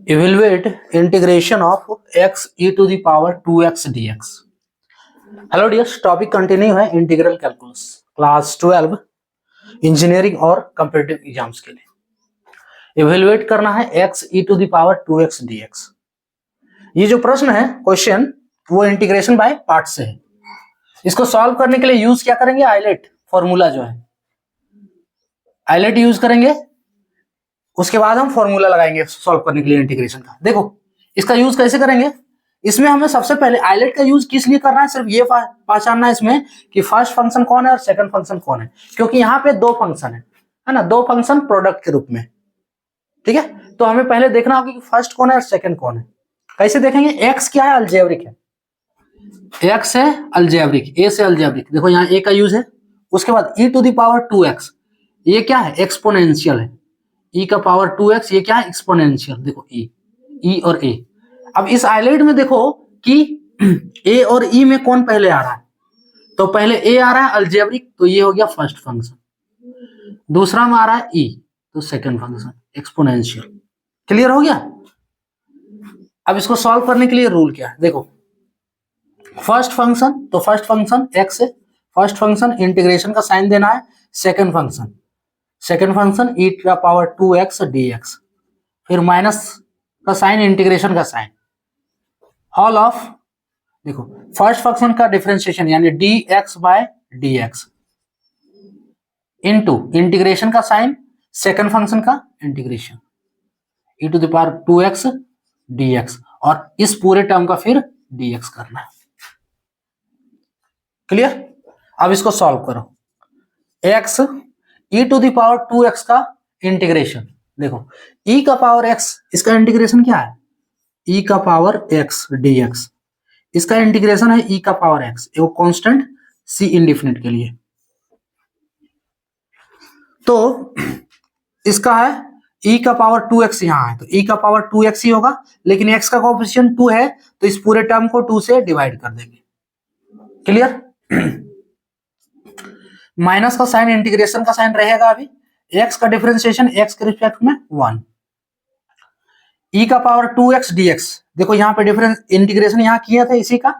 Evaluate integration of x e to the power 2x dx. Hello dears, topic continue है integral calculus class 12 engineering और competitive exams के लिए। Evaluate करना है x e to the power 2x dx। ये जो प्रश्न है क्वेश्चन वो इंटीग्रेशन बाय पार्ट से है। इसको सॉल्व करने के लिए यूज क्या करेंगे? आइलेट फॉर्मूला जो है आइलेट यूज करेंगे। उसके बाद हम फॉर्मूला लगाएंगे सॉल्व करने के लिए इंटीग्रेशन का। देखो इसका यूज कैसे करेंगे। इसमें हमें सबसे पहले आइलेट का यूज किस लिए करना है, सिर्फ ये पहचानना है इसमें कि फर्स्ट फंक्शन कौन है और सेकंड फंक्शन कौन है, क्योंकि यहाँ पे दो फंक्शन है ना, दो फंक्शन प्रोडक्ट के रूप में। ठीक है, तो हमें पहले देखना होगा कि फर्स्ट कौन है और सेकंड कौन है। कैसे देखेंगे? एक्स क्या है? अलजेब्रिक है। एक्स है अलजेब्रिक, ए से अलजेब्रिक। देखो यहाँ ए का यूज है। उसके बाद e to the power 2x, ये क्या है? एक्सपोनेंशियल है। e का पावर 2x, ये क्या है? एक्सपोनेंशियल। देखो e और a। अब इस आइलेट में देखो कि a और e में कौन पहले आ रहा है, तो पहले a आ रहा है अलजेब्रिक, तो ये हो गया फर्स्ट फंक्शन। दूसरा में आ रहा है e, तो सेकंड फंक्शन एक्सपोनेंशियल। क्लियर हो गया? अब इसको सॉल्व करने के लिए रूल क्या है? देखो फर्स्ट फंक्शन, तो फर्स्ट फंक्शन x है, फर्स्ट फंक्शन इंटीग्रेशन का साइन देना है। सेकंड फंक्शन e का पावर 2x dx, फिर माइनस का साइन, इंटीग्रेशन का साइन, होल ऑफ। देखो फर्स्ट फंक्शन का डिफरेंशिएशन यानी dx by dx into integration का साइन, सेकंड फंक्शन का integration e to the power 2x dx, और इस पूरे टर्म का फिर dx करना है। क्लियर? अब इसको सॉल्व करो। x e to the power 2x का इंटीग्रेशन, देखो e का पावर x, इसका इंटीग्रेशन क्या है? e का पावर x dx, इसका इंटीग्रेशन है e का पावर x, वो कांस्टेंट c इंडिफिनिट के लिए। तो इसका है e का पावर 2x, यहां है तो e का पावर 2x ही होगा, लेकिन x का कोएफिशिएंट 2 है तो इस पूरे टर्म को 2 से डिवाइड कर देंगे। क्लियर? माइनस का साइन, इंटीग्रेशन का साइन रहेगा। अभी x का डिफरेंशिएशन x के रिस्पेक्ट में 1, e का पावर 2x dx, देखो यहाँ पे डिफरेंस इंटीग्रेशन यहाँ किया था इसी का,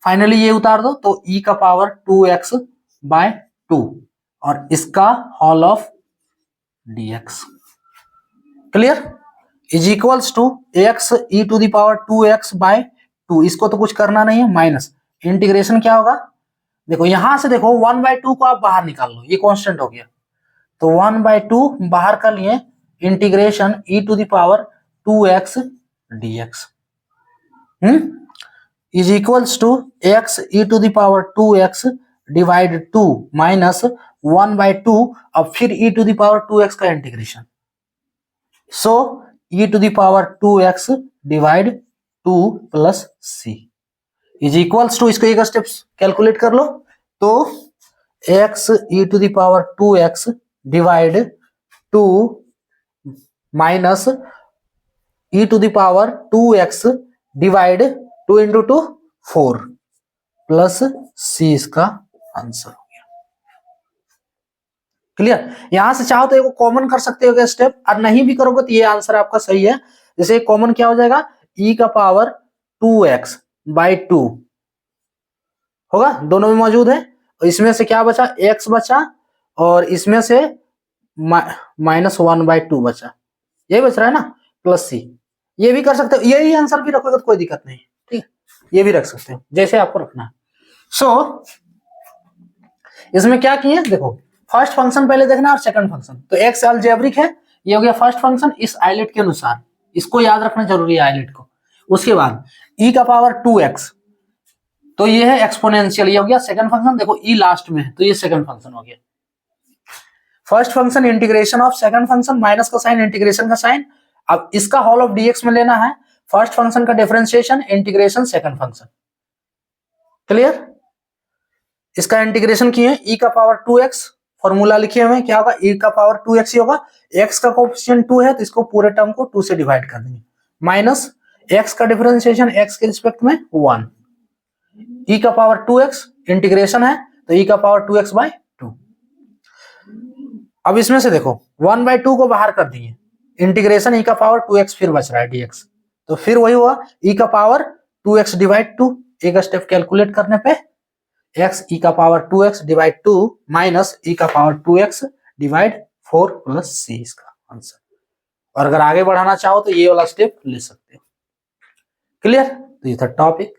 फाइनली ये उतार दो तो e का पावर 2x बाय 2 और इसका whole of dx। Clear? Is equals to x e to the power 2x by 2, इसको तो कुछ करना नहीं है, माइनस इंटीग्रेशन क्या होगा? देखो यहां से देखो 1/2 को आप बाहर निकाल लो, ये कांस्टेंट हो गया, तो 1/2 बाहर कर लिए, integration e to the power 2x dx is equals to x e to the power 2x divide 2 minus 1/2, अब फिर e to the power 2x का integration, so e to the power 2x divide 2 plus c is equals to, इसको एक step calculate कर लो, तो x e to the power 2x divide 2 minus e to the power 2x divide 2 into 2 4 plus c, इसका answer हो गया। Clear? यहां से चाहो तो एक कॉमन कर सकते हो स्टेप, और नहीं भी करोगे तो ये आंसर आपका सही है। जैसे कॉमन क्या हो जाएगा? e का पावर 2x बाई 2 होगा, दोनों में मौजूद है, और इसमें से क्या बचा? x बचा, और इसमें से -1/2 बचा, यही बच रहा है ना, प्लस c। ये भी कर सकते हो, यही आंसर भी रखोगे तो कोई दिक्कत नहीं, ठीक है, ये भी रख सकते हो जैसे आपको रखना है। सो इसमें क्या किए? देखो फर्स्ट फंक्शन पहले देखना और सेकंड फंक्शन, तो x अलजेब्रिक है, ये हो गया फर्स्ट फंक्शन इस आइलेट के अनुसार, इसको याद रखना जरूरी है आइलेट को। उसके बाद e का पावर 2x, तो ये है एक्सपोनेंशियल, ये हो गया सेकंड फंक्शन। देखो e लास्ट में है तो ये सेकंड फंक्शन हो गया। First function integration of second function, minus का साइन, इंटीग्रेशन का साइन, अब इसका होल ऑफ dx में लेना है, फर्स्ट फंक्शन का differentiation, integration second function. Clear? इसका इंटीग्रेशन किए, e का पावर 2x, फॉर्मूला लिखे हुए क्या होगा? e का पावर 2x ही होगा, x का कोएफिशिएंट 2 है तो इसको पूरे टर्म को 2 से डिवाइड कर देंगे, माइनस x का डिफरेंशिएशन x के रिस्पेक्ट में 1, e का पावर 2x इंटीग्रेशन है तो e का पावर 2x बाय 2। अब इसमें से देखो 1/2 को बाहर कर दिए, इंटीग्रेशन ई का पावर 2x फिर बच रहा है dx, तो फिर वही हुआ ई का पावर 2x डिवाइड 2, एक स्टेप कैलकुलेट करने पे x ई का पावर 2x डिवाइड 2 माइनस ई का power 2x divide 4 plus c इसका आंसर। और अगर आगे बढ़ाना चाहो तो ये वाला स्टेप ले सकते हो। क्लियर? तो ये था टॉपिक।